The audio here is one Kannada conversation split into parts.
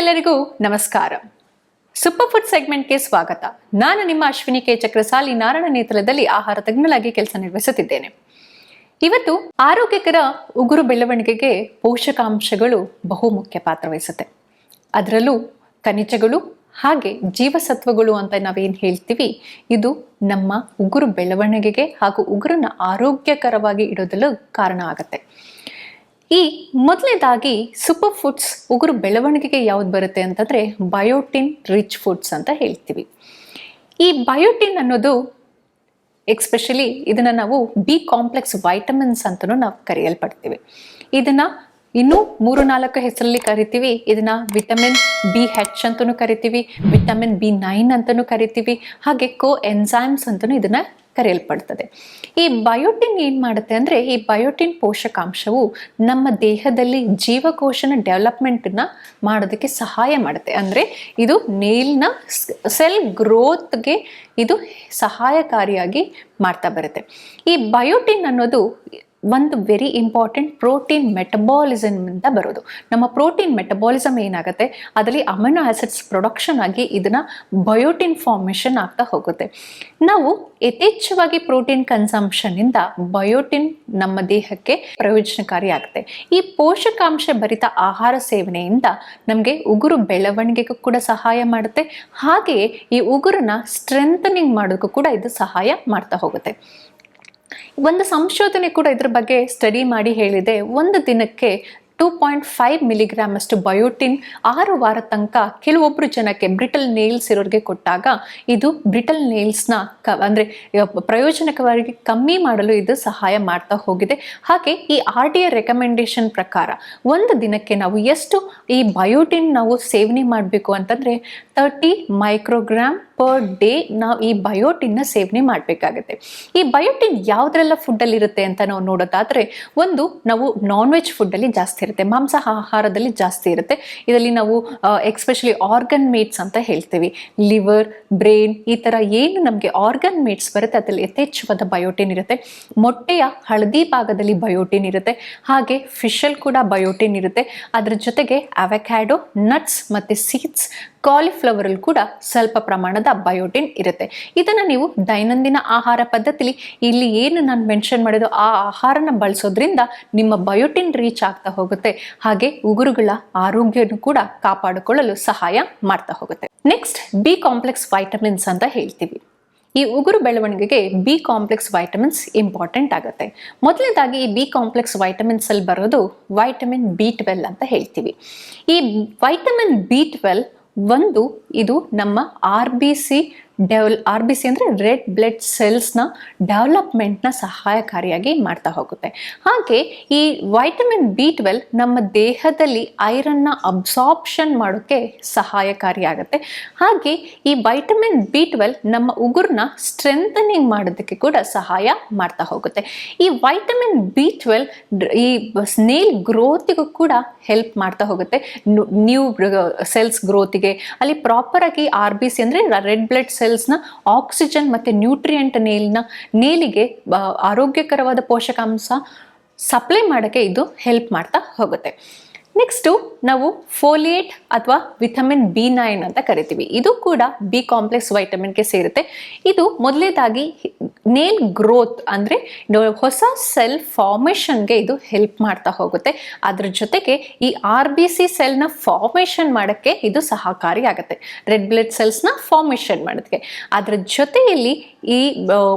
ಎಲ್ಲರಿಗೂ ನಮಸ್ಕಾರ. ಸೂಪರ್ ಫುಡ್ ಸೆಗ್ಮೆಂಟ್ಗೆ ಸ್ವಾಗತ. ನಾನು ನಿಮ್ಮ ಅಶ್ವಿನಿ ಕೆ ಚಕ್ರಸಾಲಿ ನಾರಾಯಣ ನೇತೃತ್ವದಲ್ಲಿ ಆಹಾರ ತಜ್ಞಳಾಗಿ ಕೆಲಸ ನಿರ್ವಹಿಸುತ್ತಿದ್ದೇನೆ. ಇವತ್ತು ಆರೋಗ್ಯಕರ ಉಗುರು ಬೆಳವಣಿಗೆಗೆ ಪೋಷಕಾಂಶಗಳು ಬಹುಮುಖ್ಯ ಪಾತ್ರ ವಹಿಸುತ್ತೆ. ಅದರಲ್ಲೂ ಖನಿಜಗಳು ಹಾಗೆ ಜೀವಸತ್ವಗಳು ಅಂತ ನಾವೇನು ಹೇಳ್ತೀವಿ, ಇದು ನಮ್ಮ ಉಗುರು ಬೆಳವಣಿಗೆಗೆ ಹಾಗೂ ಉಗುರನ್ನ ಆರೋಗ್ಯಕರವಾಗಿ ಇಡೋದಲ್ಲೂ ಕಾರಣ ಆಗುತ್ತೆ. ಈ ಮೊದಲನೇದಾಗಿ ಸೂಪರ್ ಫುಡ್ಸ್ ಉಗುರು ಬೆಳವಣಿಗೆಗೆ ಯಾವ್ದು ಬರುತ್ತೆ ಅಂತಂದರೆ ಬಯೋಟಿನ್ ರಿಚ್ ಫುಡ್ಸ್ ಅಂತ ಹೇಳ್ತೀವಿ. ಈ ಬಯೋಟಿನ್ ಅನ್ನೋದು ಎಕ್ಸ್ಪೆಷಲಿ ಇದನ್ನು ನಾವು ಬಿ ಕಾಂಪ್ಲೆಕ್ಸ್ ವೈಟಮಿನ್ಸ್ ಅಂತಲೂ ನಾವು ಕರೆಯಲ್ಪಡ್ತೀವಿ. ಇದನ್ನು ಇನ್ನೂ 3-4 ಹೆಸರಲ್ಲಿ ಕರಿತೀವಿ. ಇದನ್ನ ವಿಟಮಿನ್ BH ಅಂತಲೂ ಕರಿತೀವಿ, ವಿಟಮಿನ್ B9 ಅಂತಲೂ ಕರಿತೀವಿ, ಹಾಗೆ ಕೋ ಎನ್ಸೈಮ್ಸ್ ಅಂತಲೂ ಇದನ್ನ ಕರೆಯಲ್ಪಡ್ತದೆ. ಈ ಬಯೋಟಿನ್ ಏನು ಮಾಡುತ್ತೆ ಅಂದರೆ, ಈ ಬಯೋಟಿನ್ ಪೋಷಕಾಂಶವು ನಮ್ಮ ದೇಹದಲ್ಲಿ ಜೀವಕೋಶನ ಡೆವಲಪ್ಮೆಂಟನ್ನ ಮಾಡೋದಕ್ಕೆ ಸಹಾಯ ಮಾಡುತ್ತೆ. ಅಂದರೆ ಇದು ನೇಲ್ನ ಸೆಲ್ ಗ್ರೋತ್ಗೆ ಇದು ಸಹಾಯಕಾರಿಯಾಗಿ ಮಾಡ್ತಾ ಬರುತ್ತೆ. ಈ ಬಯೋಟಿನ್ ಅನ್ನೋದು ಒಂದು ವೆರಿ ಇಂಪಾರ್ಟೆಂಟ್ ಪ್ರೋಟೀನ್ ಮೆಟಬಾಲಿಸಮ್ ಅಂತ ಬರೋದು. ನಮ್ಮ ಪ್ರೋಟೀನ್ ಮೆಟಬಾಲಿಸಮ್ ಏನಾಗುತ್ತೆ, ಅದರಲ್ಲಿ ಅಮಿನೋ ಆಸಿಡ್ಸ್ ಪ್ರೊಡಕ್ಷನ್ ಆಗಿ ಇದನ್ನ ಬಯೋಟಿನ್ ಫಾರ್ಮೇಷನ್ ಆಗ್ತಾ ಹೋಗುತ್ತೆ. ನಾವು ಯಥೇಚ್ಛವಾಗಿ ಪ್ರೋಟೀನ್ ಕನ್ಸಂಪ್ಷನ್ನಿಂದ ಬಯೋಟಿನ್ ನಮ್ಮ ದೇಹಕ್ಕೆ ಪ್ರಯೋಜನಕಾರಿ ಆಗುತ್ತೆ. ಈ ಪೋಷಕಾಂಶ ಭರಿತ ಆಹಾರ ಸೇವನೆಯಿಂದ ನಮಗೆ ಉಗುರು ಬೆಳವಣಿಗೆಗೂ ಕೂಡ ಸಹಾಯ ಮಾಡುತ್ತೆ, ಹಾಗೆಯೇ ಈ ಉಗುರನ್ನ ಸ್ಟ್ರೆಂಥನಿಂಗ್ ಮಾಡೋದಕ್ಕೂ ಕೂಡ ಇದು ಸಹಾಯ ಮಾಡ್ತಾ ಹೋಗುತ್ತೆ. ಒಂದು ಸಂಶೋಧನೆ ಕೂಡ ಇದ್ರ ಬಗ್ಗೆ ಸ್ಟಡಿ ಮಾಡಿ ಹೇಳಿದೆ, ಒಂದು ದಿನಕ್ಕೆ 2.5 ಮಿಲಿಗ್ರಾಮ್ ಅಷ್ಟು ಬಯೋಟಿನ್ 6 ವಾರ ತನಕ ಕೆಲವೊಬ್ಬರು ಜನಕ್ಕೆ ಬ್ರಿಟಲ್ ನೇಲ್ಸ್ ಇರೋರಿಗೆ ಕೊಟ್ಟಾಗ ಇದು ಬ್ರಿಟಲ್ ನೇಲ್ಸ್ನ ಅಂದರೆ ಪ್ರಯೋಜನಕವಾಗಿ ಕಮ್ಮಿ ಮಾಡಲು ಇದು ಸಹಾಯ ಮಾಡ್ತಾ ಹೋಗಿದೆ. ಹಾಗೆ ಈ RDA ರೆಕಮೆಂಡೇಶನ್ ಪ್ರಕಾರ ಒಂದು ದಿನಕ್ಕೆ ನಾವು ಎಷ್ಟು ಈ ಬಯೋಟಿನ್ ನಾವು ಸೇವನೆ ಮಾಡಬೇಕು ಅಂತಂದರೆ 30 ಮೈಕ್ರೋಗ್ರಾಮ್ ಪರ್ ಡೇ ನಾವು ಈ ಬಯೋಟಿನ್ನ ಸೇವನೆ ಮಾಡಬೇಕಾಗುತ್ತೆ. ಈ ಬಯೋಟಿನ್ ಯಾವುದ್ರೆಲ್ಲ ಫುಡ್ಡಲ್ಲಿ ಇರುತ್ತೆ ಅಂತ ನಾವು ನೋಡೋದಾದರೆ, ಒಂದು ನಾವು ನಾನ್ ವೆಜ್ ಫುಡ್ಡಲ್ಲಿ ಜಾಸ್ತಿ ಇರುತ್ತೆ, ಮಾಂಸ ಆಹಾರದಲ್ಲಿ ಜಾಸ್ತಿ ಇರುತ್ತೆ. ಇದರಲ್ಲಿ ನಾವು ಎಕ್ಸ್ಪೆಷಲಿ ಆರ್ಗನ್ ಮೇಟ್ಸ್ ಅಂತ ಹೇಳ್ತೀವಿ. ಲಿವರ್, ಬ್ರೈನ್ ಈ ಥರ ಏನು ನಮಗೆ ಆರ್ಗನ್ ಮೇಟ್ಸ್ ಬರುತ್ತೆ ಅದರಲ್ಲಿ ಯಥೇಚ್ಛವಾದ ಬಯೋಟಿನ್ ಇರುತ್ತೆ. ಮೊಟ್ಟೆಯ ಹಳದಿ ಭಾಗದಲ್ಲಿ ಬಯೋಟಿನ್ ಇರುತ್ತೆ, ಹಾಗೆ ಫಿಶಲ್ಲಿ ಕೂಡ ಬಯೋಟಿನ್ ಇರುತ್ತೆ. ಅದರ ಜೊತೆಗೆ ಅವಕ್ಯಾಡೋ, ನಟ್ಸ್ ಮತ್ತು ಸೀಡ್ಸ್, ಕಾಲಿಫ್ಲವರಲ್ಲಿ ಕೂಡ ಸ್ವಲ್ಪ ಪ್ರಮಾಣದ ಬಯೋಟಿನ್ ಇರುತ್ತೆ. ಇದನ್ನು ನೀವು ದೈನಂದಿನ ಆಹಾರ ಪದ್ಧತಿಲಿ ಇಲ್ಲಿ ಏನು ನಾನು ಮೆನ್ಷನ್ ಮಾಡಿದೋ ಆ ಆಹಾರನ ಬಳಸೋದ್ರಿಂದ ನಿಮ್ಮ ಬಯೋಟಿನ್ ರೀಚ್ ಆಗ್ತಾ ಹೋಗುತ್ತೆ, ಹಾಗೆ ಉಗುರುಗಳ ಆರೋಗ್ಯವನ್ನು ಕೂಡ ಕಾಪಾಡಿಕೊಳ್ಳಲು ಸಹಾಯ ಮಾಡ್ತಾ ಹೋಗುತ್ತೆ. ನೆಕ್ಸ್ಟ್ ಬಿ ಕಾಂಪ್ಲೆಕ್ಸ್ ವೈಟಮಿನ್ಸ್ ಅಂತ ಹೇಳ್ತೀವಿ. ಈ ಉಗುರು ಬೆಳವಣಿಗೆಗೆ ಬಿ ಕಾಂಪ್ಲೆಕ್ಸ್ ವೈಟಮಿನ್ಸ್ ಇಂಪಾರ್ಟೆಂಟ್ ಆಗುತ್ತೆ. ಮೊದಲನೇದಾಗಿ ಈ ಬಿ ಕಾಂಪ್ಲೆಕ್ಸ್ ವೈಟಮಿನ್ಸ್ ಅಲ್ಲಿ ಬರೋದು ವೈಟಮಿನ್ B12 ಅಂತ ಹೇಳ್ತೀವಿ. ಈ ವೈಟಮಿನ್ B12 ಒಂದು ಇದು ನಮ್ಮ RBC ಅಂದರೆ ರೆಡ್ ಬ್ಲಡ್ ಸೆಲ್ಸ್ನ ಡೆವಲಪ್ಮೆಂಟ್ನ ಸಹಾಯಕಾರಿಯಾಗಿ ಮಾಡ್ತಾ ಹೋಗುತ್ತೆ. ಹಾಗೆ ಈ ವೈಟಮಿನ್ B12 ನಮ್ಮ ದೇಹದಲ್ಲಿ ಐರನ್ನ ಅಬ್ಸಾರ್ಪ್ಷನ್ ಮಾಡೋಕ್ಕೆ ಸಹಾಯಕಾರಿಯಾಗುತ್ತೆ. ಹಾಗೆ ಈ ವೈಟಮಿನ್ B12 ನಮ್ಮ ಉಗುರನ್ನ ಸ್ಟ್ರೆಂಥನಿಂಗ್ ಮಾಡೋದಕ್ಕೆ ಕೂಡ ಸಹಾಯ ಮಾಡ್ತಾ ಹೋಗುತ್ತೆ. ಈ ವೈಟಮಿನ್ B12 ಈ ನೇಲ್ ಗ್ರೋತಿಗೂ ಕೂಡ ಹೆಲ್ಪ್ ಮಾಡ್ತಾ ಹೋಗುತ್ತೆ, ನ್ಯೂ ಸೆಲ್ಸ್ ಗ್ರೋತಿಗೆ. ಅಲ್ಲಿ ಪ್ರಾಪರ್ ಆಗಿ RBC ಅಂದರೆ ರೆಡ್ ಬ್ಲಡ್ ಸೆಲ್ಸ್ನ ಆಕ್ಸಿಜನ್ ಮತ್ತು ನ್ಯೂಟ್ರಿಯೆಂಟ್ ನೇಲಿಗೆ ಆರೋಗ್ಯಕರವಾದ ಪೋಷಕಾಂಶ ಸಪ್ಲೈ ಮಾಡೋಕ್ಕೆ ಇದು ಹೆಲ್ಪ್ ಮಾಡ್ತಾ ಹೋಗುತ್ತೆ. ನೆಕ್ಸ್ಟು ನಾವು ಫೋಲಿಯೇಟ್ ಅಥವಾ ವಿಟಮಿನ್ B9 ಅಂತ ಕರಿತೀವಿ. ಇದು ಕೂಡ ಬಿ ಕಾಂಪ್ಲೆಕ್ಸ್ ವೈಟಮಿನ್ಗೆ ಸೇರುತ್ತೆ. ಇದು ಮೊದಲನೇದಾಗಿ ನೇಲ್ ಗ್ರೋತ್ ಅಂದರೆ ಹೊಸ ಸೆಲ್ ಫಾರ್ಮೇಷನ್ಗೆ ಇದು ಹೆಲ್ಪ್ ಮಾಡ್ತಾ ಹೋಗುತ್ತೆ. ಅದ್ರ ಜೊತೆಗೆ ಈ RBC ಸೆಲ್ನ ಫಾರ್ಮೇಷನ್ ಮಾಡೋಕ್ಕೆ ಇದು ಸಹಕಾರಿ ಆಗುತ್ತೆ, ರೆಡ್ ಬ್ಲಡ್ ಸೆಲ್ಸ್ನ ಫಾರ್ಮೇಷನ್ ಮಾಡೋದಕ್ಕೆ. ಅದರ ಜೊತೆಯಲ್ಲಿ ಈ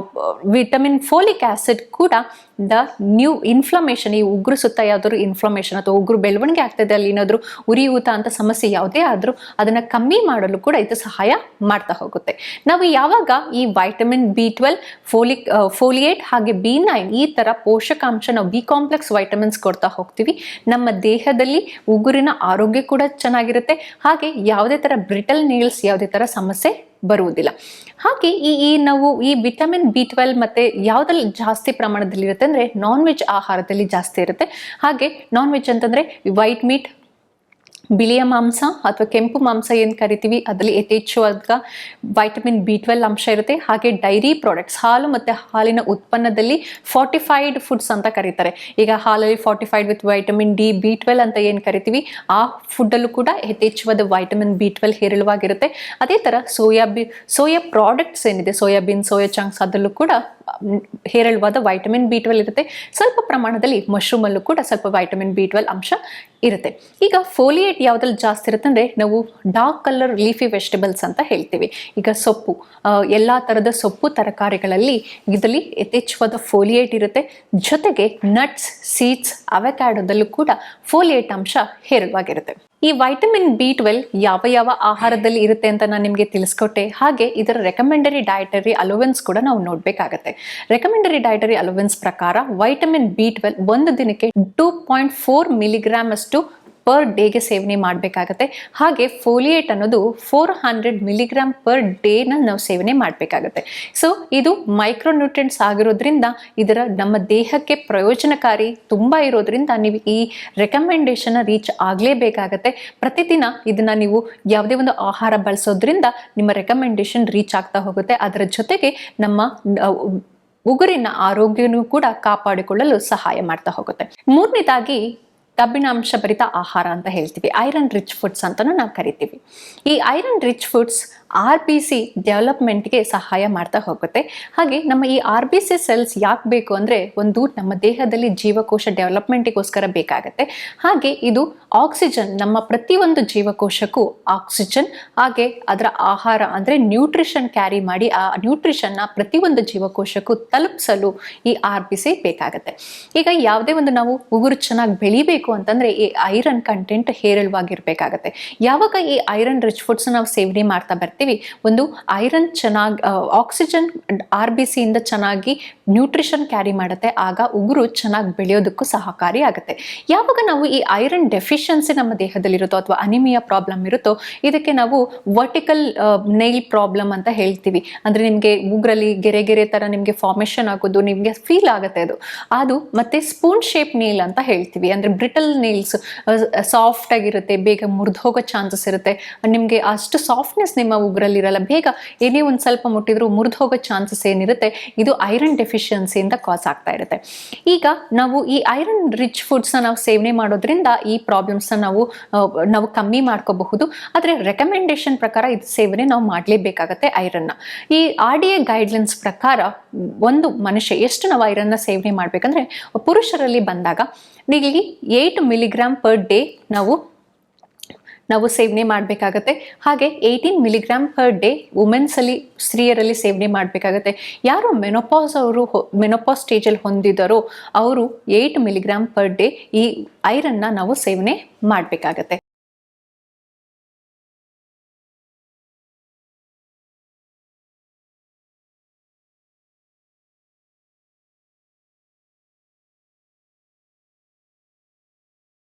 ವಿಟಮಿನ್ ಫೋಲಿಕ್ ಆಸಿಡ್ ಕೂಡ ದ ನ್ಯೂ ಇನ್ಫ್ಲಮೇಷನ್, ಈ ಉಗುರು ಸುತ್ತ ಯಾವುದಾದ್ರು ಇನ್ಫ್ಲಮೇಷನ್ ಅಥವಾ ಉಗುರು ಬೆಳವಣಿಗೆ ಆಗ್ತದೆ, ಅಲ್ಲಿ ಏನಾದರೂ ಉರಿಯೂತ ಅಂತ ಸಮಸ್ಯೆ ಯಾವುದೇ ಆದರೂ ಅದನ್ನು ಕಮ್ಮಿ ಮಾಡಲು ಕೂಡ ಇದು ಸಹಾಯ ಮಾಡ್ತಾ ಹೋಗುತ್ತೆ. ನಾವು ಯಾವಾಗ ಈ ವೈಟಮಿನ್ B12, ಫೋಲಿಯೇಟ್ ಹಾಗೆ B9 ಈ ಥರ ಪೋಷಕಾಂಶ ನಾವು ಬಿ ಕಾಂಪ್ಲೆಕ್ಸ್ ವೈಟಮಿನ್ಸ್ ಕೊಡ್ತಾ ಹೋಗ್ತೀವಿ, ನಮ್ಮ ದೇಹದಲ್ಲಿ ಉಗುರಿನ ಆರೋಗ್ಯ ಕೂಡ ಚೆನ್ನಾಗಿರುತ್ತೆ, ಹಾಗೆ ಯಾವುದೇ ಥರ ಬ್ರಿಟಲ್ ನೇಲ್ಸ್ ಯಾವುದೇ ಥರ ಸಮಸ್ಯೆ ಬರುವುದಿಲ್ಲ. ಹಾಗೆ ನಾವು ಈ ವಿಟಮಿನ್ B12 ಮತ್ತೆ ಯಾವುದ್ರಲ್ಲಿ ಜಾಸ್ತಿ ಪ್ರಮಾಣದಲ್ಲಿ ಇರುತ್ತೆ ಅಂದರೆ ನಾನ್ ವೆಜ್ ಆಹಾರದಲ್ಲಿ ಜಾಸ್ತಿ ಇರುತ್ತೆ. ಹಾಗೆ ನಾನ್ ವೆಜ್ ಅಂತಂದರೆ ವೈಟ್ ಮೀಟ್, ಬಿಳಿಯ ಮಾಂಸ ಅಥವಾ ಕೆಂಪು ಮಾಂಸ ಏನು ಕರಿತೀವಿ ಅದರಲ್ಲಿ ಯಥೇಚ್ಛವಾದ ವೈಟಮಿನ್ B12 ಅಂಶ ಇರುತ್ತೆ. ಹಾಗೆ ಡೈರಿ ಪ್ರಾಡಕ್ಟ್ಸ್, ಹಾಲು ಮತ್ತು ಹಾಲಿನ ಉತ್ಪನ್ನದಲ್ಲಿ ಫಾರ್ಟಿಫೈಡ್ ಫುಡ್ಸ್ ಅಂತ ಕರೀತಾರೆ. ಈಗ ಹಾಲಲ್ಲಿ fortified with vitamin D, B12 ಅಂತ ಏನು ಕರಿತೀವಿ ಆ ಫುಡ್ಡಲ್ಲೂ ಕೂಡ ಯಥೇಚ್ಛವಾದ ವೈಟಮಿನ್ B12 ಹೇರಳವಾಗಿರುತ್ತೆ. ಅದೇ ಥರ ಸೋಯಾ ಪ್ರಾಡಕ್ಟ್ಸ್ ಏನಿದೆ, ಸೋಯಾಬೀನ್, ಸೋಯಾ ಚಂಕ್ಸ್ ಅದರಲ್ಲೂ ಕೂಡ ಹೇರಳವಾದ ವೈಟಮಿನ್ B12 ಇರುತ್ತೆ. ಸ್ವಲ್ಪ ಪ್ರಮಾಣದಲ್ಲಿ ಮಶ್ರೂಮಲ್ಲೂ ಕೂಡ ಸ್ವಲ್ಪ ವೈಟಮಿನ್ B12 ಅಂಶ ಇರುತ್ತೆ. ಈಗ ಫೋಲಿಯೇಟ್ ಯಾವುದ್ರಲ್ಲಿ ಜಾಸ್ತಿ ಇರುತ್ತೆ ಅಂದರೆ ನಾವು ಡಾರ್ಕ್ ಕಲರ್ ಲೀಫಿ ವೆಜಿಟೇಬಲ್ಸ್ ಅಂತ ಹೇಳ್ತೀವಿ. ಈಗ ಸೊಪ್ಪು, ಎಲ್ಲ ಥರದ ಸೊಪ್ಪು ತರಕಾರಿಗಳಲ್ಲಿ ಇದರಲ್ಲಿ ಯಥೇಚ್ಛವಾದ ಫೋಲಿಯೇಟ್ ಇರುತ್ತೆ. ಜೊತೆಗೆ ನಟ್ಸ್, ಸೀಡ್ಸ್, ಅವಕ್ಯಾಡೋದಲ್ಲೂ ಕೂಡ ಫೋಲಿಯೇಟ್ ಅಂಶ ಹೇರಳವಾಗಿರುತ್ತೆ. ಈ ವೈಟಮಿನ್ B12 ಯಾವ ಆಹಾರದಲ್ಲಿ ಇರುತ್ತೆ ಅಂತ ನಾನು ನಿಮಗೆ ತಿಳಿಸ್ಕೊಟ್ಟೆ. ಹಾಗೆ ಇದರ ರೆಕಮೆಂಡರಿ ಡಯಟರಿ ಅಲೋವೆನ್ಸ್ ಕೂಡ ನಾವು ನೋಡಬೇಕಾಗತ್ತೆ. ರೆಕಮೆಂಡರಿ ಡಯಟರಿ ಅಲೋವೆನ್ಸ್ ಪ್ರಕಾರ ವೈಟಮಿನ್ B12 ಒಂದು ದಿನಕ್ಕೆ 2.4 ಮಿಲಿಗ್ರಾಮ್ ಅಷ್ಟು ಪರ್ ಡೇಗೆ ಸೇವನೆ ಮಾಡಬೇಕಾಗತ್ತೆ. ಹಾಗೆ ಫೋಲಿಯೇಟ್ ಅನ್ನೋದು 400 ಮಿಲಿಗ್ರಾಮ್ ಪರ್ ಡೇನ ನಾವು ಸೇವನೆ ಮಾಡಬೇಕಾಗತ್ತೆ. ಸೊ ಇದು ಮೈಕ್ರೋನ್ಯೂಟ್ರಿಯೆಂಟ್ಸ್ ಆಗಿರೋದ್ರಿಂದ ಇದರ ನಮ್ಮ ದೇಹಕ್ಕೆ ಪ್ರಯೋಜನಕಾರಿ ತುಂಬ ಇರೋದ್ರಿಂದ ನೀವು ಈ ರೆಕಮೆಂಡೇಶನ್ ರೀಚ್ ಆಗಲೇಬೇಕಾಗತ್ತೆ. ಪ್ರತಿದಿನ ಇದನ್ನ ನೀವು ಯಾವುದೇ ಒಂದು ಆಹಾರ ಬಳಸೋದ್ರಿಂದ ನಿಮ್ಮ ರೆಕಮೆಂಡೇಶನ್ ರೀಚ್ ಆಗ್ತಾ ಹೋಗುತ್ತೆ. ಅದರ ಜೊತೆಗೆ ನಮ್ಮ ಉಗುರಿನ ಆರೋಗ್ಯನೂ ಕೂಡ ಕಾಪಾಡಿಕೊಳ್ಳಲು ಸಹಾಯ ಮಾಡ್ತಾ ಹೋಗುತ್ತೆ. ಮೂರನೇದಾಗಿ ಕಬ್ಬಿಣಾಂಶ ಭರಿತ ಆಹಾರ ಅಂತ ಹೇಳ್ತೀವಿ, ಐರನ್ ರಿಚ್ ಫುಡ್ಸ್ ಅಂತಲೂ ನಾವು ಕರಿತೀವಿ. ಈ ಐರನ್ ರಿಚ್ ಫುಡ್ಸ್ RBC ಡೆವಲಪ್ಮೆಂಟ್ಗೆ ಸಹಾಯ ಮಾಡ್ತಾ ಹೋಗುತ್ತೆ. ಹಾಗೆ ನಮ್ಮ ಈ RBC ಸೆಲ್ಸ್ ಯಾಕೆ ಬೇಕು ಅಂದರೆ ಒಂದು ನಮ್ಮ ದೇಹದಲ್ಲಿ ಜೀವಕೋಶ ಡೆವಲಪ್ಮೆಂಟಿಗೋಸ್ಕರ ಬೇಕಾಗತ್ತೆ. ಹಾಗೆ ಇದು ಆಕ್ಸಿಜನ್, ನಮ್ಮ ಪ್ರತಿಯೊಂದು ಜೀವಕೋಶಕ್ಕೂ ಆಕ್ಸಿಜನ್ ಹಾಗೆ ಅದರ ಆಹಾರ ಅಂದರೆ ನ್ಯೂಟ್ರಿಷನ್ ಕ್ಯಾರಿ ಮಾಡಿ ಆ ನ್ಯೂಟ್ರಿಷನ್ನ ಪ್ರತಿಯೊಂದು ಜೀವಕೋಶಕ್ಕೂ ತಲುಪಿಸಲು ಈ RBC ಬೇಕಾಗತ್ತೆ. ಈಗ ಯಾವುದೇ ಒಂದು ನಾವು ಉಗುರು ಚೆನ್ನಾಗಿ ಬೆಳಿಬೇಕು ಅಂತಂದ್ರೆ ಈ ಐರನ್ ಕಂಟೆಂಟ್ ಹೇರಳವಾಗಿರ್ಬೇಕಾಗತ್ತೆ. ಯಾವಾಗ ಈ ಐರನ್ ರಿಚ್ ಫುಡ್ಸ್ ನಾವು ಸೇವನೆ ಮಾಡ್ತಾ ಬರ್ತೀವಿ, ಒಂದು ಐರನ್ ಚೆನ್ನಾಗಿ ಆಕ್ಸಿಜನ್ RBC ಇಂದ ಚೆನ್ನಾಗಿ ನ್ಯೂಟ್ರಿಷನ್ ಕ್ಯಾರಿ ಮಾಡುತ್ತೆ. ಆಗ ಉಗುರು ಚೆನ್ನಾಗಿ ಬೆಳೆಯೋದಕ್ಕೂ ಸಹಕಾರಿ ಆಗುತ್ತೆ. ಯಾವಾಗ ನಾವು ಈ ಐರನ್ ಡೆಫಿಷಿಯನ್ಸಿ ನಮ್ಮ ದೇಹದಲ್ಲಿರುತ್ತೋ ಅಥವಾ ಅನಿಮಿಯಾ ಪ್ರಾಬ್ಲಮ್ ಇರುತ್ತೋ ಇದಕ್ಕೆ ನಾವು ವರ್ಟಿಕಲ್ ನೈಲ್ ಪ್ರಾಬ್ಲಮ್ ಅಂತ ಹೇಳ್ತೀವಿ. ಅಂದ್ರೆ ನಿಮಗೆ ಉಗುರಲ್ಲಿ ಗೆರೆ ತರ ನಿಮಗೆ ಫಾರ್ಮೇಶನ್ ಆಗೋದು ನಿಮಗೆ ಫೀಲ್ ಆಗುತ್ತೆ. ಅದು ಮತ್ತೆ ಸ್ಪೂನ್ ಶೇಪ್ ನೇಲ್ ಅಂತ ಹೇಳ್ತೀವಿ. ಅಂದ್ರೆ ಬ್ರಿಟಲ್ ನೇಲ್ಸ್ ಸಾಫ್ಟ್ ಆಗಿರುತ್ತೆ, ಬೇಗ ಮುರಿದು ಹೋಗೋ ಚಾನ್ಸಸ್ ಇರುತ್ತೆ. ನಿಮಗೆ ಅಷ್ಟು ಸಾಫ್ಟ್ನೆಸ್ ನಿಮ್ಮ ಉಗುರಲ್ಲಿ ಇರಲ್ಲ, ಬೇಗ ಏನೇ ಒಂದು ಸ್ವಲ್ಪ ಮುಟ್ಟಿದ್ರು ಮುರಿದು ಹೋಗೋ ಚಾನ್ಸಸ್ ಏನಿರುತ್ತೆ ಇದು ಐರನ್ ಡೆಫಿಷಿಯನ್ಸಿಯಿಂದ ಕಾಸ್ ಆಗ್ತಾ ಇರುತ್ತೆ. ಈಗ ನಾವು ಈ ಐರನ್ ರಿಚ್ ಫುಡ್ಸ್ನ ನಾವು ಸೇವನೆ ಮಾಡೋದ್ರಿಂದ ಈ ಪ್ರಾಬ್ಲಮ್ಸ್ನ ನಾವು ಕಮ್ಮಿ ಮಾಡ್ಕೋಬಹುದು. ಆದರೆ ರೆಕಮೆಂಡೇಶನ್ ಪ್ರಕಾರ ಇದು ಸೇವನೆ ನಾವು ಮಾಡಲೇಬೇಕಾಗತ್ತೆ ಐರನ್ನ. ಈ RDA ಗೈಡ್ಲೈನ್ಸ್ ಪ್ರಕಾರ ಒಂದು ಮನುಷ್ಯ ಎಷ್ಟು ನಾವು ಐರನ್ನ ಸೇವನೆ ಮಾಡಬೇಕಂದ್ರೆ ಪುರುಷರಲ್ಲಿ ಬಂದಾಗ ಇಲ್ಲಿ 8 ಮಿಲಿಗ್ರಾಮ್ ಪರ್ ಡೇ ನಾವು ಸೇವನೆ ಮಾಡಬೇಕಾಗತ್ತೆ. ಹಾಗೆ 18 ಮಿಲಿಗ್ರಾಮ್ ಪರ್ ಡೇ ವುಮೆನ್ಸಲ್ಲಿ, ಸ್ತ್ರೀಯರಲ್ಲಿ ಸೇವನೆ ಮಾಡಬೇಕಾಗತ್ತೆ. ಯಾರು ಮೆನೋಪಾಸ್ ಸ್ಟೇಜಲ್ಲಿ ಹೊಂದಿದ್ದಾರೋ ಅವರು 8 ಮಿಲಿಗ್ರಾಮ್ ಪರ್ ಡೇ ಈ ಐರನ್ನ ನಾವು ಸೇವನೆ ಮಾಡಬೇಕಾಗತ್ತೆ.